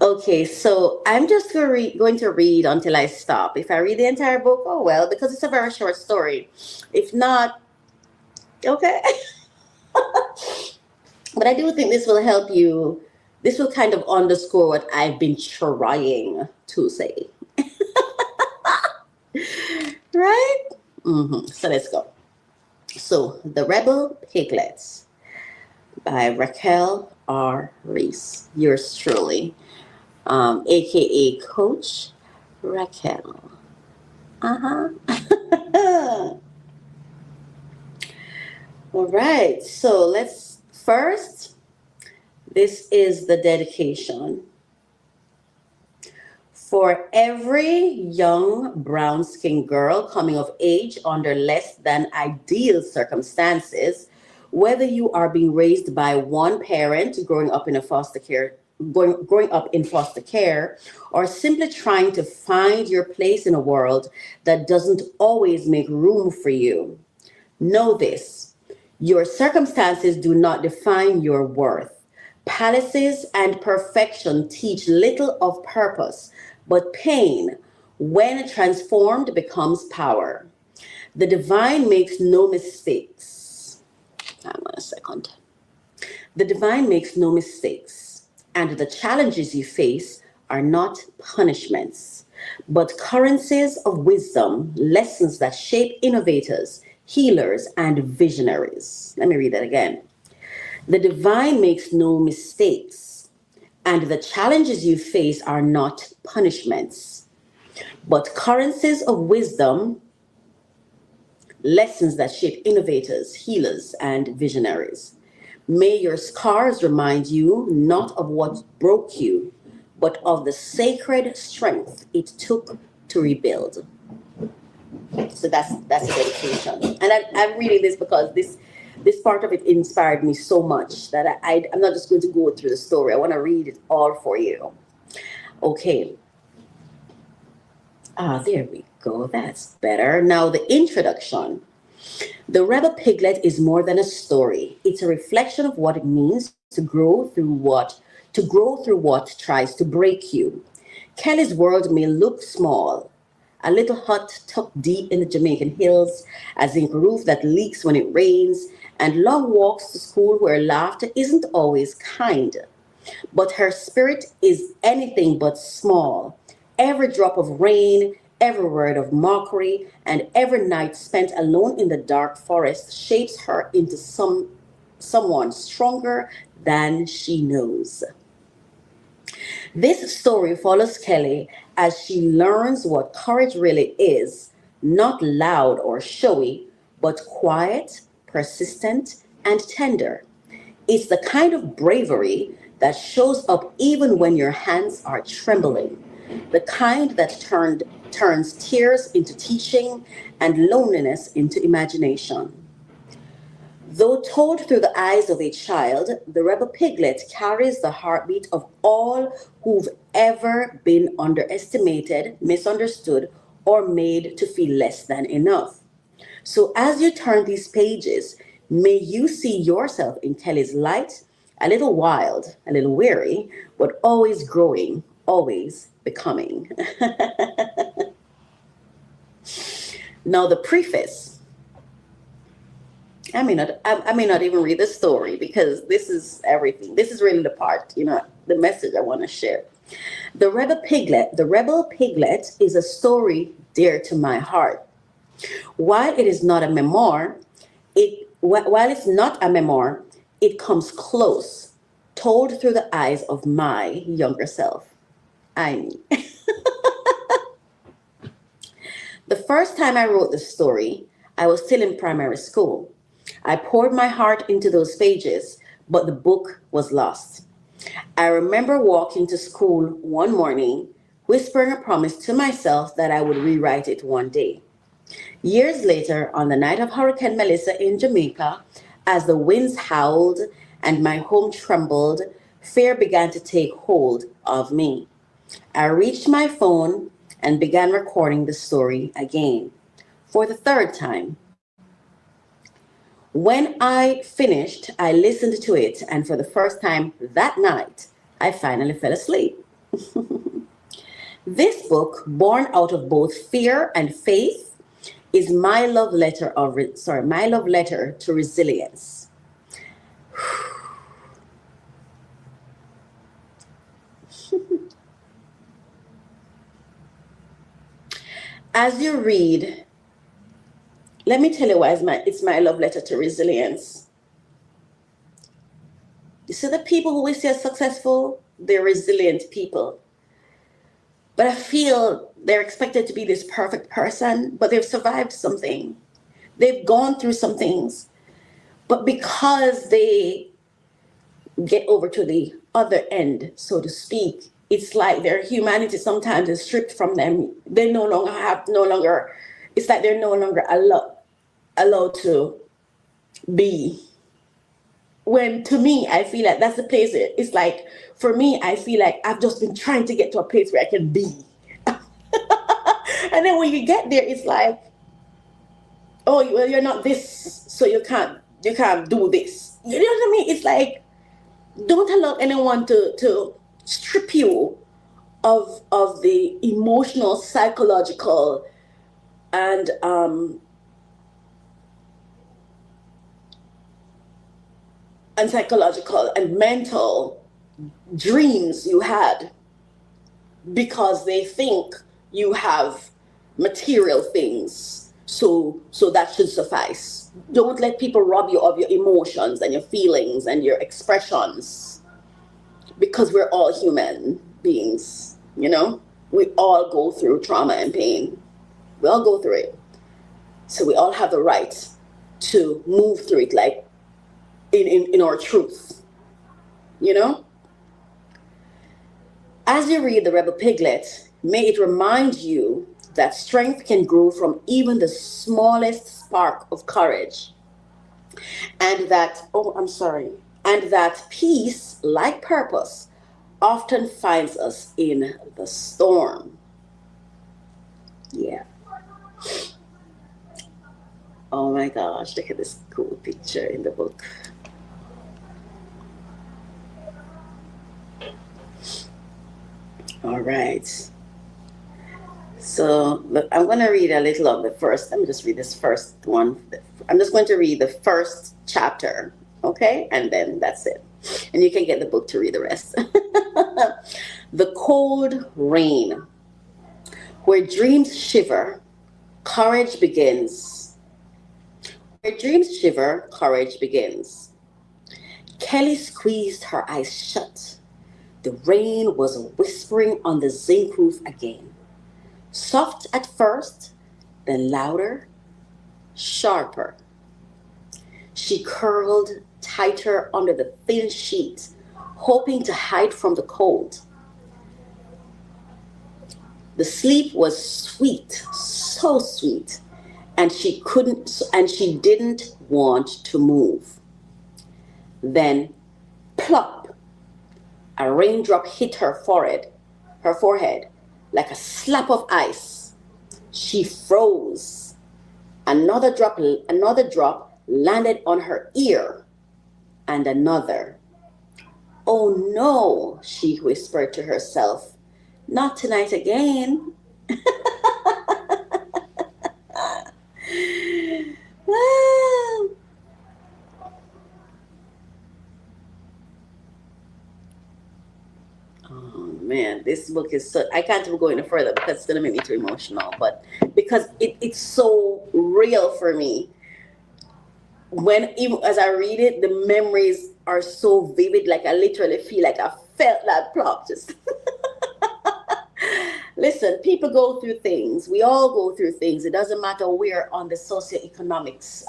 Okay, so I'm just going to read until I stop. If I read the entire book, oh well, because it's a very short story. If not, okay. But I do think this will help you. This will kind of underscore what I've been trying to say. Right? So let's go. So, The Rebel Piglets by Racquel R. Reese. Yours truly. AKA Coach Racquel. All right. So let's first, this is the dedication. For every young brown-skinned girl coming of age under less than ideal circumstances, whether you are being raised by one parent, growing up in foster care, or simply trying to find your place in a world that doesn't always make room for you, know this: your circumstances do not define your worth. Palaces and perfection teach little of purpose, but pain, when transformed, becomes power. The divine makes no mistakes. Hang on a second. The divine makes no mistakes, and the challenges you face are not punishments, but currencies of wisdom, lessons that shape innovators, healers, and visionaries. Let me read that again. The divine makes no mistakes, and the challenges you face are not punishments, but currencies of wisdom, lessons that shape innovators, healers, and visionaries. May your scars remind you not of what broke you, but of the sacred strength it took to rebuild. So that's a dedication. And I'm reading this because this part of it inspired me so much that I'm not just going to go through the story. I want to read it all for you. Okay. There we go. That's better. Now the introduction. The Rebel Piglet is more than a story. It's a reflection of what it means to grow through what tries to break you. Kelly's world may look small. A little hut tucked deep in the Jamaican hills, a zinc roof that leaks when it rains, and long walks to school where laughter isn't always kind. But her spirit is anything but small. Every drop of rain, every word of mockery, and every night spent alone in the dark forest shapes her into someone stronger than she knows. This story follows Kelly as she learns what courage really is, not loud or showy, but quiet, persistent, and tender. It's the kind of bravery that shows up even when your hands are trembling, the kind that turns tears into teaching and loneliness into imagination. Though told through the eyes of a child, the Rebel Piglet carries the heartbeat of all who've ever been underestimated, misunderstood, or made to feel less than enough. So as you turn these pages, may you see yourself in Kelly's light, a little wild, a little weary, but always growing, always becoming. Now the preface. I may not even read the story because this is everything. This is really the part, the message I want to share. The Rebel Piglet is a story dear to my heart. While it's not a memoir, it comes close, told through the eyes of my younger self. I mean. The first time I wrote the story, I was still in primary school. I poured my heart into those pages, but the book was lost. I remember walking to school one morning, whispering a promise to myself that I would rewrite it one day. Years later, on the night of Hurricane Melissa in Jamaica, as the winds howled and my home trembled, fear began to take hold of me. I reached my phone and began recording the story again, for the third time. When I finished, I listened to it, and for the first time that night, I finally fell asleep. This book, born out of both fear and faith, is my love letter to resilience. As you read, let me tell you why it's my love letter to resilience. You see, the people who we see as successful, they're resilient people. But I feel they're expected to be this perfect person, but they've survived something. They've gone through some things. But because they get over to the other end, so to speak, it's like their humanity sometimes is stripped from them. They it's like they're no longer allowed to be. When to me, I feel like that's the place. It's like, for me, I feel like I've just been trying to get to a place where I can be. And then when you get there, it's like, oh, well, you're not this, so you can't do this. You know what I mean? It's like, don't allow anyone to strip you of the emotional, psychological, and psychological and mental dreams you had, because they think you have material things, so that should suffice. Don't let people rob you of your emotions and your feelings and your expressions, because we're all human beings. We all go through trauma and pain. We all go through it, so we all have the right to move through it, like in our truth. As you read The Rebel Piglet, may it remind you that strength can grow from even the smallest spark of courage, and that, oh, I'm sorry, and that peace, like purpose, often finds us in the storm. Yeah. Oh my gosh, look at this cool picture in the book. All right. So look, I'm going to read a little of the first. Let me just read this first one. I'm just going to read the first chapter, okay? And then that's it. And you can get the book to read the rest. The cold rain. Where dreams shiver, courage begins. Where dreams shiver, courage begins. Kelly squeezed her eyes shut. The rain was whispering on the zinc roof again. Soft at first, then louder, sharper. She curled tighter under the thin sheet, hoping to hide from the cold. The sleep was sweet, so sweet, and she didn't want to move. Then, plop, a raindrop hit her forehead, like a slap of ice. She froze. Another drop landed on her ear, and another. Oh no, she whispered to herself. Not tonight again. Man, this book is so, I can't even go any further because it's going to make me too emotional, but because it's so real for me. When, even as I read it, the memories are so vivid, like I literally feel like I felt that plop. Just listen, people go through things. We all go through things. It doesn't matter where on the socioeconomics,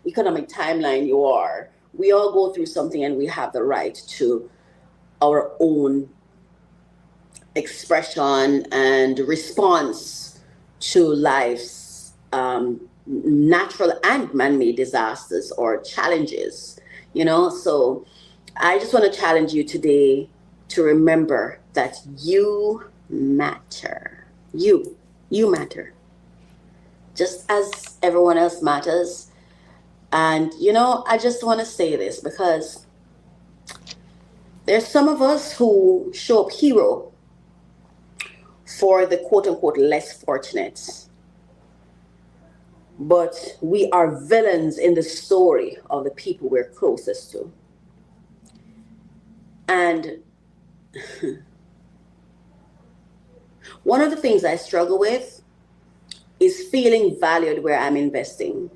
economic timeline you are. We all go through something, and we have the right to our own expression and response to life's natural and man-made disasters or challenges, so I just want to challenge you today to remember that you matter. You matter just as everyone else matters. And I just want to say this because there's some of us who show up hero for the quote-unquote less fortunate. But we are villains in the story of the people we're closest to. And one of the things I struggle with is feeling valued where I'm investing.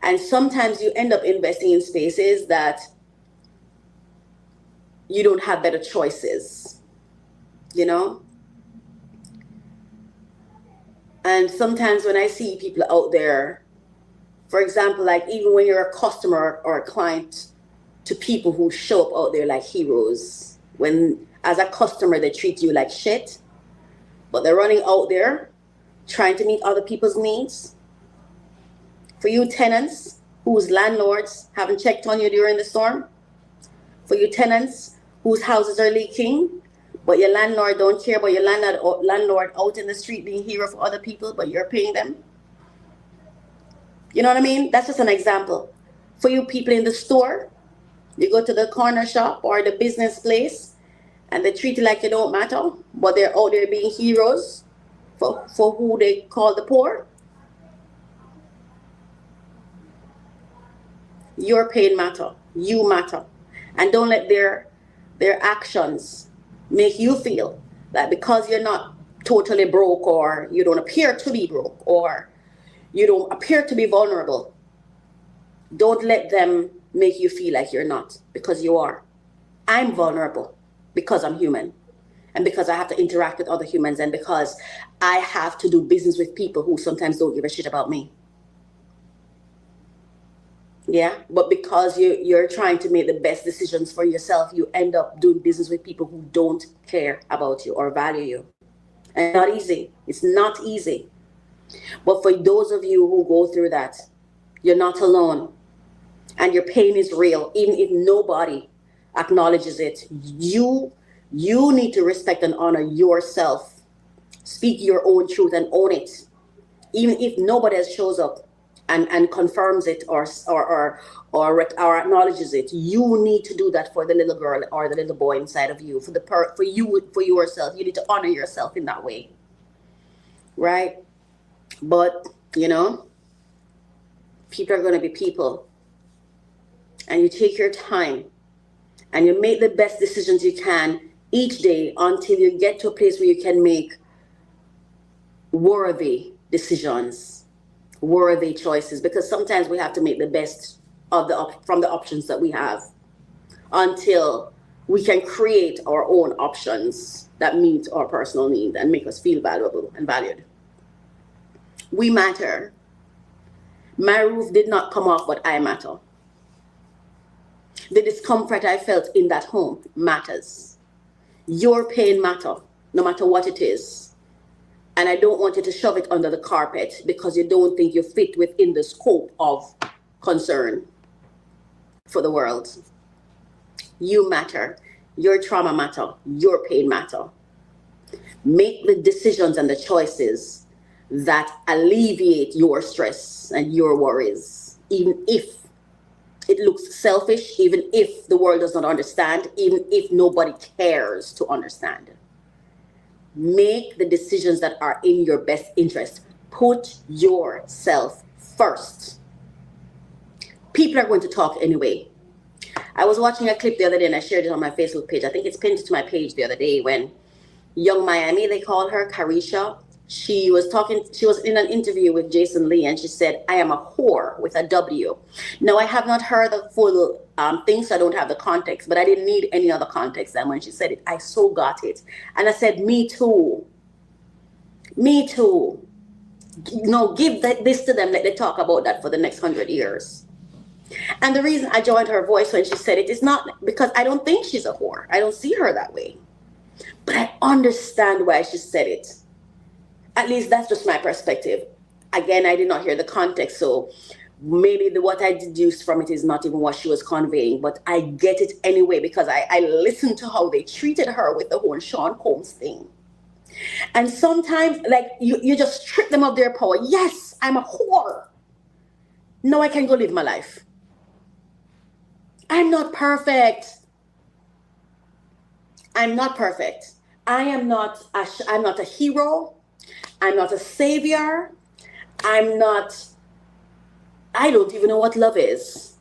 And sometimes you end up investing in spaces that you don't have better choices, And sometimes when I see people out there, for example, like even when you're a customer or a client to people who show up out there like heroes, when as a customer they treat you like shit, but they're running out there trying to meet other people's needs. For you tenants whose landlords haven't checked on you during the storm, for you tenants whose houses are leaking, but your landlord don't care about your landlord out in the street being hero for other people, but you're paying them. You know what I mean? That's just an example. For you people in the store, you go to the corner shop or the business place, and they treat you like you don't matter, but they're out there being heroes for who they call the poor. Your pain matter. You matter. And don't let their actions make you feel that because you're not totally broke, or you don't appear to be broke, or you don't appear to be vulnerable, don't let them make you feel like you're not, because you are. I'm vulnerable because I'm human, and because I have to interact with other humans, and because I have to do business with people who sometimes don't give a shit about me. Yeah, but because you're trying to make the best decisions for yourself, you end up doing business with people who don't care about you or value you. And not easy. It's not easy. But for those of you who go through that, you're not alone. And your pain is real, even if nobody acknowledges it. You need to respect and honor yourself. Speak your own truth and own it. Even if nobody else shows up and confirms it or acknowledges it, you need to do that for the little girl or the little boy inside of you, for yourself. You need to honor yourself in that way, right? But people are going to be people, and you take your time and you make the best decisions you can each day until you get to a place where you can make worthy decisions, worthy choices, because sometimes we have to make the best from the options that we have until we can create our own options that meet our personal needs and make us feel valuable and valued. We matter. My roof did not come off, but I matter. The discomfort I felt in that home matters. Your pain matters, no matter what it is. And I don't want you to shove it under the carpet because you don't think you fit within the scope of concern for the world. You matter. Your trauma matter. Your pain matter. Make the decisions and the choices that alleviate your stress and your worries, even if it looks selfish, even if the world does not understand, even if nobody cares to understand. Make the decisions that are in your best interest. Put yourself first. People are going to talk anyway. I was watching a clip the other day and I shared it on my Facebook page. I think it's pinned to my page the other day when Young Miami, they call her, Carisha. She was in an interview with Jason Lee and she said, I am a whore with a W. Now, I have not heard the full thing, so I don't have the context, but I didn't need any other context than when she said it. I so got it. And I said, me too. Me too. Give this to them, let they talk about that for the next 100 years. And the reason I joined her voice when she said it is not because I don't think she's a whore. I don't see her that way. But I understand why she said it. At least that's just my perspective. Again, I did not hear the context, so maybe what I deduced from it is not even what she was conveying, but I get it anyway because I listened to how they treated her with the whole Sean Combs thing. And sometimes, like, you just strip them of their power. Yes, I'm a whore. Now I can go live my life. I'm not perfect. I'm not perfect. I'm not a hero. I'm not a savior. I don't even know what love is.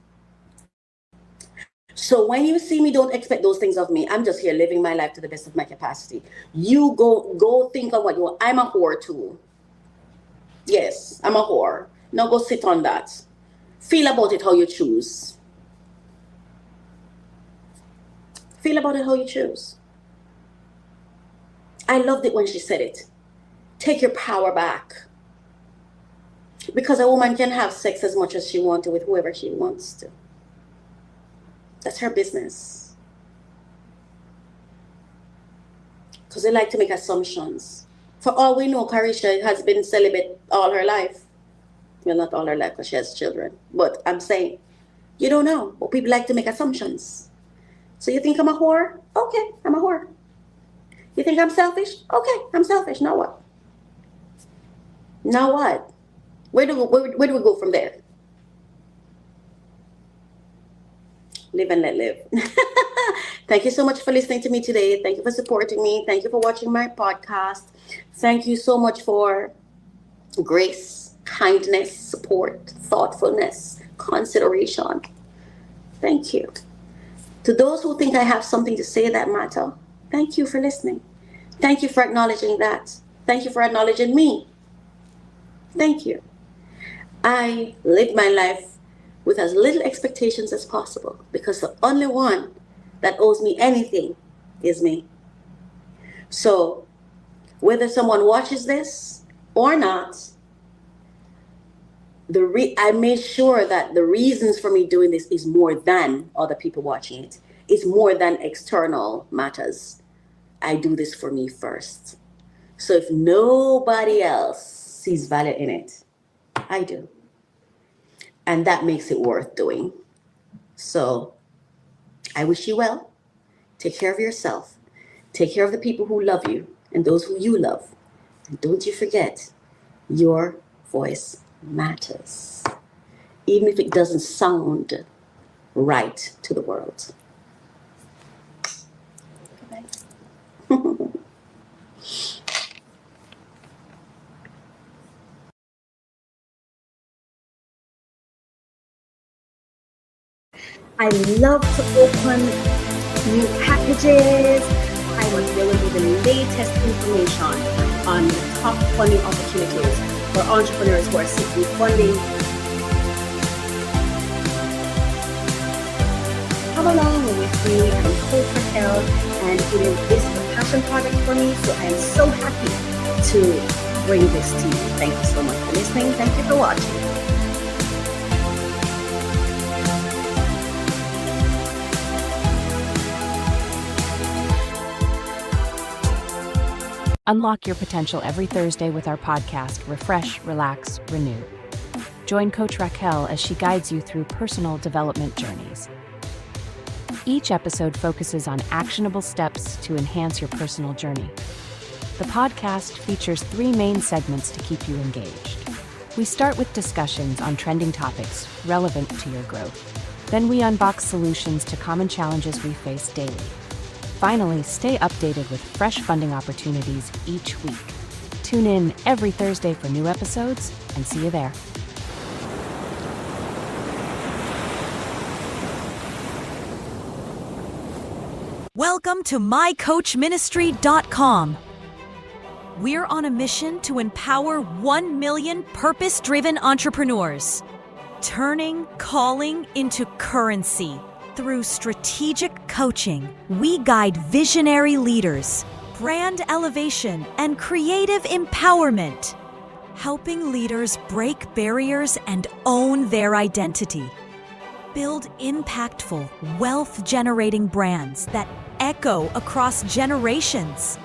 So when you see me, don't expect those things of me. I'm just here living my life to the best of my capacity. You go think of what you want. I'm a whore too. Yes, I'm a whore. Now go sit on that. Feel about it how you choose. Feel about it how you choose. I loved it when she said it. Take your power back. Because a woman can have sex as much as she wants to with whoever she wants to. That's her business. Because they like to make assumptions. For all we know, Carisha has been celibate all her life. Well, not all her life because she has children. But I'm saying, you don't know. But people like to make assumptions. So you think I'm a whore? Okay, I'm a whore. You think I'm selfish? Okay, I'm selfish. Now what? Now what? Where do we go from there? Live and let live. Thank you so much for listening to me today. Thank you for supporting me. Thank you for watching my podcast. Thank you so much for grace, kindness, support, thoughtfulness, consideration. Thank you. To those who think I have something to say that matter, thank you for listening. Thank you for acknowledging that. Thank you for acknowledging me. Thank you. I live my life with as little expectations as possible because the only one that owes me anything is me. So whether someone watches this or not, I made sure that the reasons for me doing this is more than other people watching it. It's more than external matters. I do this for me first. So if nobody else sees value in it, I do. And that makes it worth doing. So I wish you well. Take care of yourself. Take care of the people who love you and those who you love. And don't you forget, your voice matters, even if it doesn't sound right to the world. I love to open new packages. I want there will be the latest information on the top funding opportunities for entrepreneurs who are seeking funding. Come along with me. I'm Coach Racquel, and this is a passion project for me. So I'm so happy to bring this to you. Thank you so much for listening. Thank you for watching. Unlock your potential every Thursday with our podcast, Refresh, Relax, Renew. Join Coach Racquel as she guides you through personal development journeys. Each episode focuses on actionable steps to enhance your personal journey. The podcast features 3 main segments to keep you engaged. We start with discussions on trending topics relevant to your growth. Then we unbox solutions to common challenges we face daily. Finally, stay updated with fresh funding opportunities each week. Tune in every Thursday for new episodes, and see you there. Welcome to mycoachministry.com. We're on a mission to empower 1 million purpose-driven entrepreneurs, turning calling into currency. Through strategic coaching, we guide visionary leaders, brand elevation, and creative empowerment, helping leaders break barriers and own their identity. Build impactful, wealth-generating brands that echo across generations.